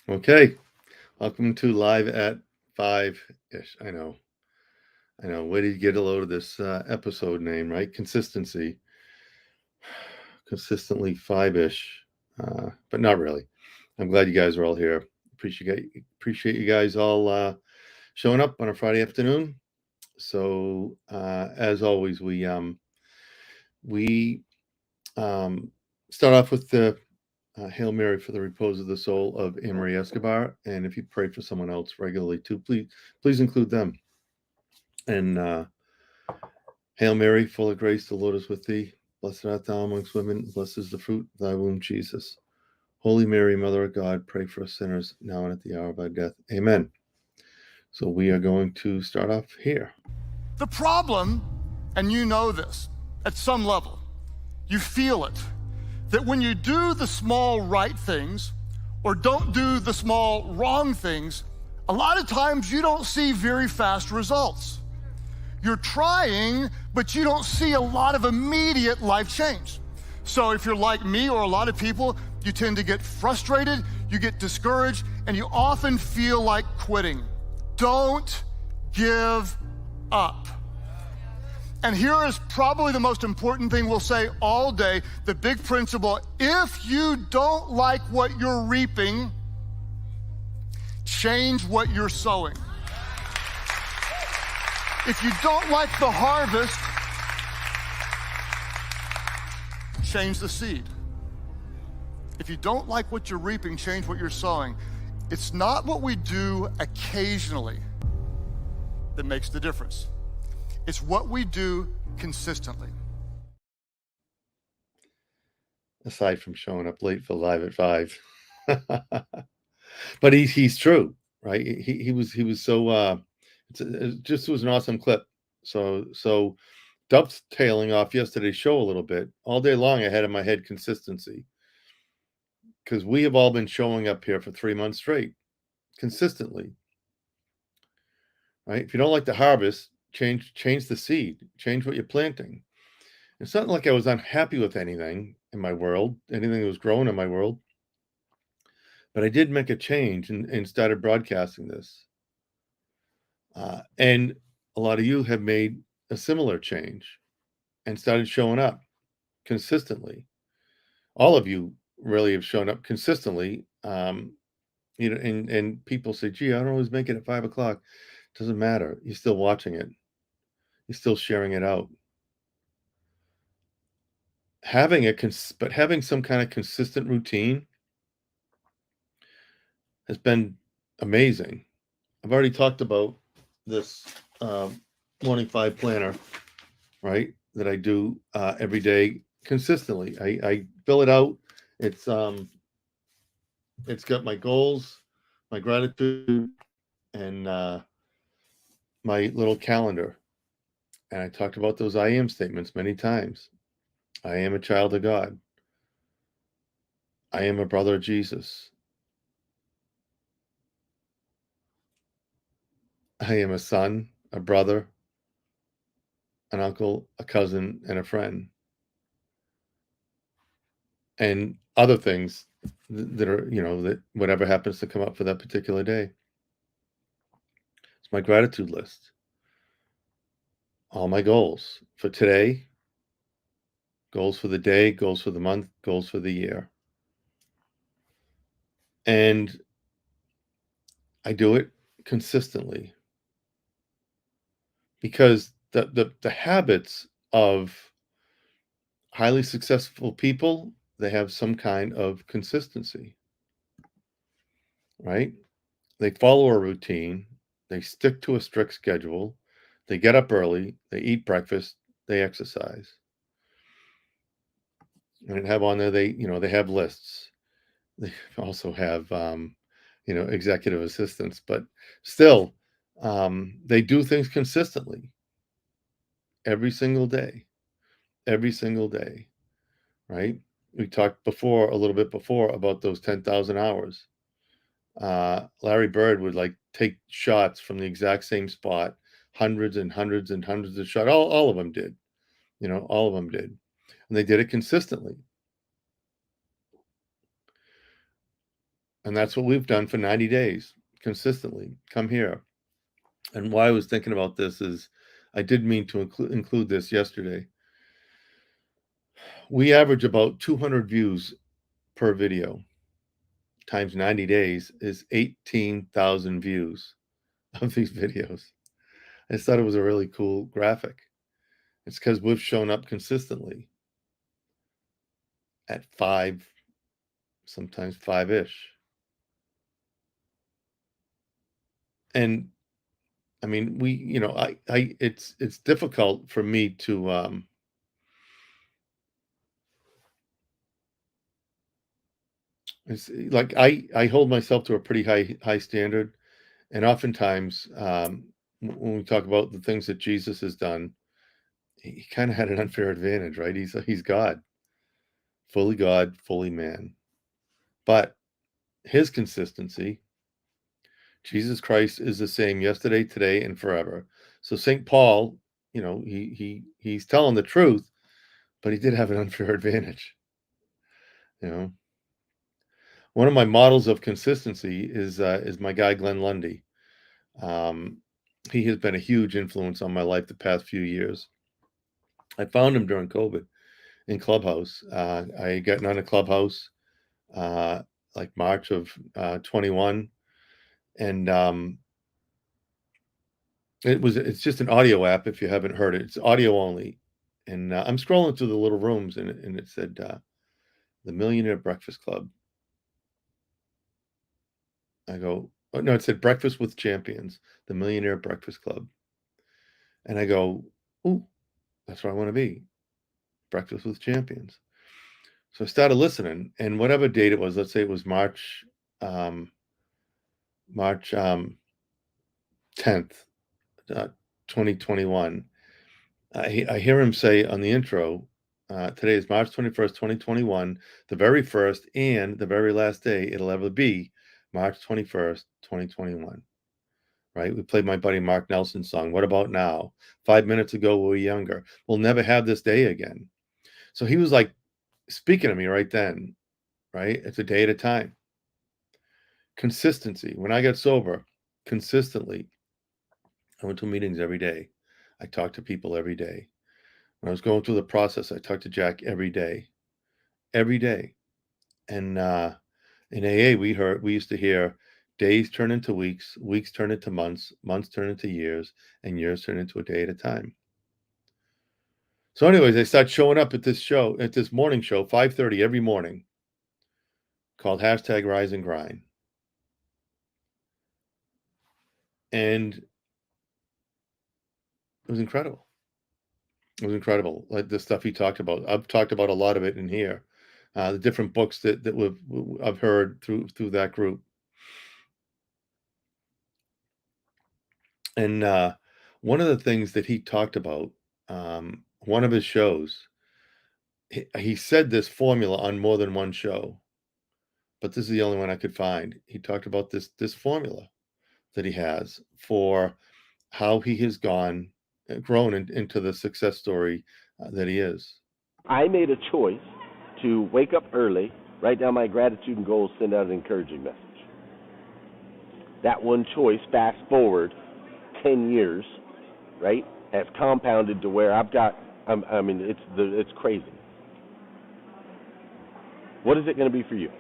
Okay, welcome to Live at 5-ish. I know. Where did you get a load of this episode name, right? Consistency. Consistently 5-ish, but not really. I'm glad you guys are all here. Appreciate you guys all showing up on a Friday afternoon. So as always, we start off with the Hail Mary for the repose of the soul of Amory Escobar, and if you pray for someone else regularly too, please include them. And Hail Mary, full of grace, the Lord is with thee. Blessed art thou amongst women, blessed is the fruit of thy womb, Jesus. Holy Mary, Mother of God, pray for us sinners now and at the hour of our death. Amen. So we are going to start off here. The problem, and you know this at some level, you feel it, that when you do the small right things or don't do the small wrong things, a lot of times you don't see very fast results. You're trying, but you don't see a lot of immediate life change. So if you're like me or a lot of people, you tend to get frustrated, you get discouraged, and you often feel like quitting. Don't give up. And here is probably the most important thing we'll say all day, the big principle. If you don't like what you're reaping, change what you're sowing. If you don't like the harvest, change the seed. If you don't like what you're reaping, change what you're sowing. It's not what we do occasionally that makes the difference. It's what we do consistently. Aside from showing up late for Live at 5. But he's true, right? He was so it just was an awesome clip. So dovetailing off yesterday's show a little bit, all day long I had in my head consistency. Because we have all been showing up here for 3 months straight, consistently. Right? If you don't like the harvest, change the seed, change what you're planting. It's not like I was unhappy with anything in my world, anything that was growing in my world. But I did make a change and started broadcasting this. And a lot of you have made a similar change and started showing up consistently. All of you really have shown up consistently. And people say, gee, I don't always make it at 5 o'clock. Doesn't matter. You're still watching it. You're still sharing it out. But having some kind of consistent routine has been amazing. I've already talked about this morning 5 planner, right? That I do every day consistently. I fill it out. It's got my goals, my gratitude, and my little calendar. And I talked about those I am statements many times. I am a child of God. I am a brother of Jesus. I am a son, a brother, an uncle, a cousin, and a friend. And other things that are, that whatever happens to come up for that particular day. It's my gratitude list. All my goals for today, goals for the day, goals for the month, goals for the year. And I do it consistently because the habits of highly successful people, they have some kind of consistency, right? They follow a routine, they stick to a strict schedule, they get up early, they eat breakfast, they exercise. And have on there, they have lists. They also have, executive assistants, but still, they do things consistently every single day, right? We talked a little bit before about those 10,000 hours. Larry Bird would take shots from the exact same spot, hundreds and hundreds and hundreds of shots. All of them did, all of them did. And they did it consistently. And that's what we've done for 90 days consistently. Come here. And why I was thinking about this is I did mean to include this yesterday. We average about 200 views per video times 90 days is 18,000 views of these videos. I just thought it was a really cool graphic. It's because we've shown up consistently at 5, sometimes 5-ish. And I mean, it's difficult for me to, it's like I hold myself to a pretty high standard, and oftentimes, when we talk about the things that Jesus has done, he kind of had an unfair advantage, right? He's God, fully man, but his consistency, Jesus Christ is the same yesterday, today, and forever. So St. Paul, he's telling the truth, but he did have an unfair advantage. You know, one of my models of consistency is my guy Glenn Lundy. He has been a huge influence on my life the past few years. I found him during COVID in Clubhouse. I got on a Clubhouse like March of 21, and it's just an audio app. If you haven't heard it, it's audio only. And I'm scrolling through the little rooms, and it said the Millionaire Breakfast Club. I go, oh, no, it said Breakfast with Champions, the Millionaire Breakfast Club. And I go, ooh, that's where I want to be. Breakfast with Champions. So I started listening, and whatever date it was, let's say it was March 10th, 2021. I hear him say on the intro, today is March 21st, 2021, the very first and the very last day it'll ever be, March 21st, 2021. Right? We played my buddy Mark Nelson's song, What About Now? 5 minutes ago, we were younger. We'll never have this day again. So he was like speaking to me right then, right? It's a day at a time. Consistency. When I got sober, consistently, I went to meetings every day. I talked to people every day. When I was going through the process, I talked to Jack every day. Every day. And in AA, we used to hear days turn into weeks, weeks turn into months, months turn into years, and years turn into a day at a time. So anyways, I started showing up at this morning show, 5:30 every morning, called #Rise and Grind. And it was incredible. It was incredible. Like the stuff he talked about. I've talked about a lot of it in here. The different books that I've heard through that group. And one of the things that he talked about, one of his shows, he said this formula on more than one show, but this is the only one I could find. He talked about this formula that he has for how he has grown into the success story that he is. I made a choice to wake up early, write down my gratitude and goals, send out an encouraging message. That one choice, fast forward 10 years, right, has compounded to where I've got, it's crazy. What is it going to be for you?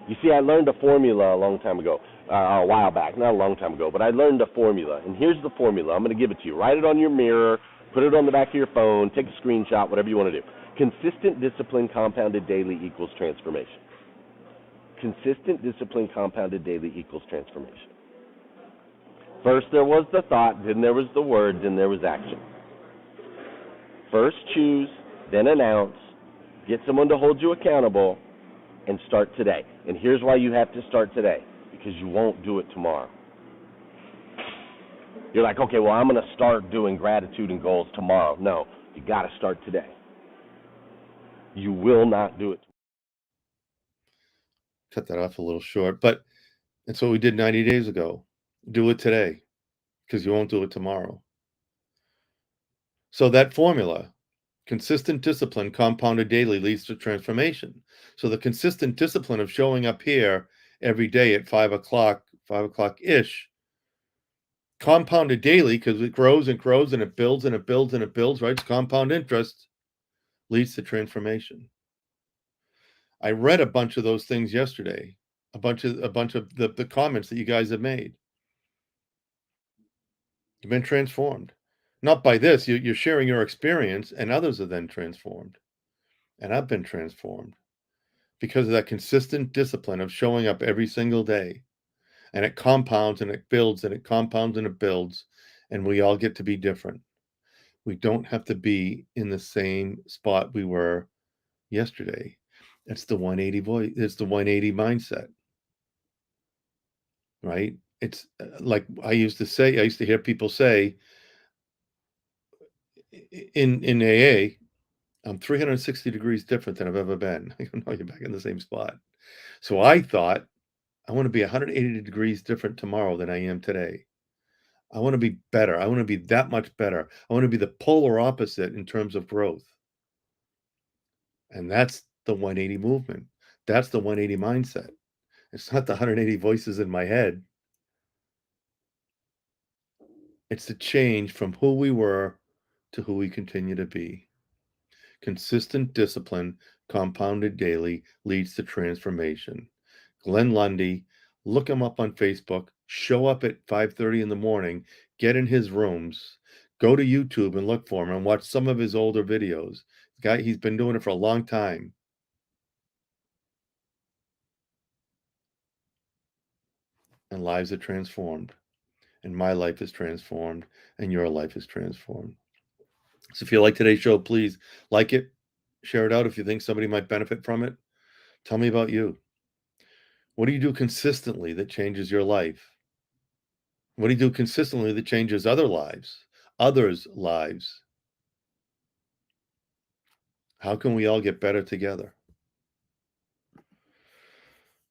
You see, I learned a formula a long time ago, a while back, not a long time ago, but I learned a formula, and here's the formula. I'm going to give it to you. Write it on your mirror, put it on the back of your phone, take a screenshot, whatever you want to do. Consistent discipline compounded daily equals transformation. Consistent discipline compounded daily equals transformation. First there was the thought, then there was the word, then there was action. First choose, then announce, get someone to hold you accountable, and start today. And here's why you have to start today, because you won't do it tomorrow. You're like, okay, well, I'm going to start doing gratitude and goals tomorrow. No, you got to start today. You will not do it. Cut that off a little short, but that's what we did 90 days ago. Do it today, because you won't do it tomorrow. So that formula, Consistent discipline compounded daily leads to transformation. So the consistent discipline of showing up here every day at 5 o'clock-ish, compounded daily, because it grows and grows and it builds and it builds and it builds, right? It's compound interest, leads to transformation. I read a bunch of those things yesterday, a bunch of the comments that you guys have made. You've been transformed. Not by this, you're sharing your experience, and others are then transformed. And I've been transformed because of that consistent discipline of showing up every single day. And it compounds and it builds and it compounds and it builds, and we all get to be different. We don't have to be in the same spot we were yesterday. It's the 180 voice, it's the 180 mindset, right? It's like I used to hear people say in AA, I'm 360 degrees different than I've ever been. I go, no, you're back in the same spot. So I thought, I want to be 180 degrees different tomorrow than I am today. I want to be better. I want to be that much better. I want to be the polar opposite in terms of growth. And that's the 180 movement. That's the 180 mindset. It's not the 180 voices in my head. It's the change from who we were to who we continue to be. Consistent discipline, compounded daily, leads to transformation. Glenn Lundy, look him up on Facebook, show up at 5:30 in the morning, get in his rooms, go to YouTube and look for him and watch some of his older videos. He's been doing it for a long time. And lives are transformed. And my life is transformed, and your life is transformed. So if you like today's show, please like it, share it out if you think somebody might benefit from it. Tell me about you. What do you do consistently that changes your life? What do you do consistently that changes others' lives? How can we all get better together?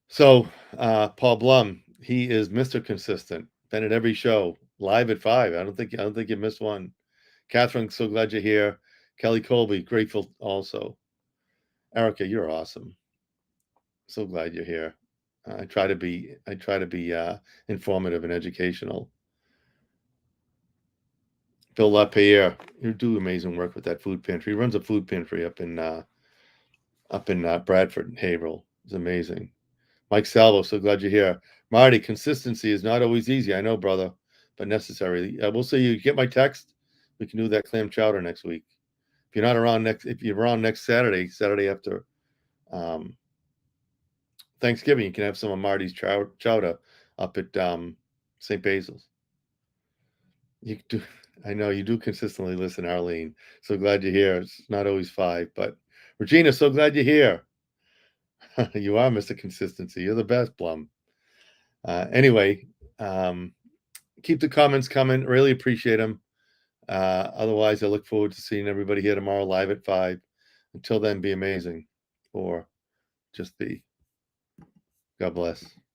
So, Paul Blum, he is Mr. Consistent. Been at every show, live at 5. I don't think you missed one. Catherine, so glad you're here. Kelly Colby, grateful also. Erica, you're awesome. So glad you're here. I try to be informative and educational. Bill LaPierre, you do amazing work with that food pantry. He runs a food pantry up in Bradford, Haverhill. It's amazing. Mike Salvo, so glad you're here. Marty, consistency is not always easy. I know, brother, but necessary. We'll see you get my text. We can do that clam chowder next week. If you're around next Saturday after Thanksgiving, you can have some of Marty's chowder up at St. Basil's. You do. I know you do consistently listen, Arlene. So glad you're here. It's not always 5, but Regina, so glad you're here. You are Mr. Consistency. You're the best, Blum. Anyway, keep the comments coming. Really appreciate them. Otherwise, I look forward to seeing everybody here tomorrow live at 5. Until then, be amazing, or just be. God bless.